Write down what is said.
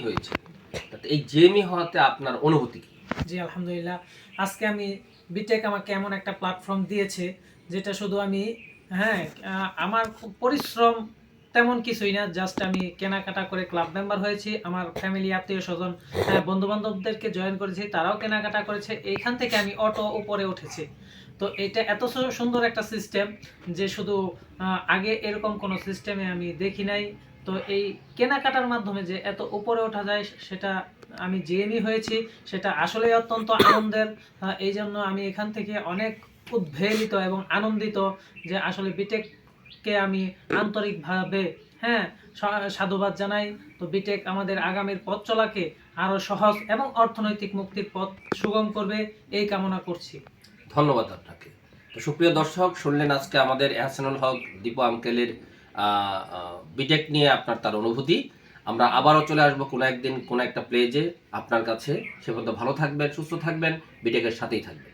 হয়েছে, এই জেএমই হওয়াতে আপনার অনুভূতি কি? জি আলহামদুলিল্লাহ, আজকে আমি বিটেক আমাকে এমন একটা প্ল্যাটফর্ম দিয়েছে যেটা শুধু আমি হ্যাঁ আমার খুব পরিশ্রম তেমন কিছুই না, জাস্ট আমি কেনাকাটা করে ক্লাব মেম্বার হয়েছি, আমার ফ্যামিলি আত্মীয় স্বজন বন্ধু বান্ধবদেরকে জয়েন করেছি, তারাও কেনাকাটা করেছে, এইখান থেকে আমি অটো উপরে উঠেছি। তো এটা এত সুন্দর একটা সিস্টেম যে শুধু আগে এরকম কোনো সিস্টেমে আমি দেখি নাই। তো এই কেনাকাটার মাধ্যমে যে এত উপরে ওঠা যায় সেটা আমি জেএমই হয়েছি, সেটা আসলেই অত্যন্ত আনন্দের। এই জন্য আমি এখান থেকে অনেক উদ্বেলিত এবং আনন্দিত যে আসলে বিটেককে আমি আন্তরিকভাবে সাধুবাদ জানাই। তো বিটেক আমাদের আগামীর পথ চলাকে আরও সহজ এবং অর্থনৈতিক মুক্তির পথ সুগম করবে, এই কামনা করছি। ধন্যবাদ আপনাকে। তো সুপ্রিয় দর্শক, শুনলেন আজকে আমাদের এহসানুল হক দীপু আঙ্কেলের বিটেক নিয়ে তার অনুভূতি। আমরা আবারও চলে আসবো কোনো একদিন কোনো একটা প্লেজে আপনার কাছে। সে পর্যন্ত ভালো থাকবেন, সুস্থ থাকবেন, বিটেকের সাথেই থাকবেন।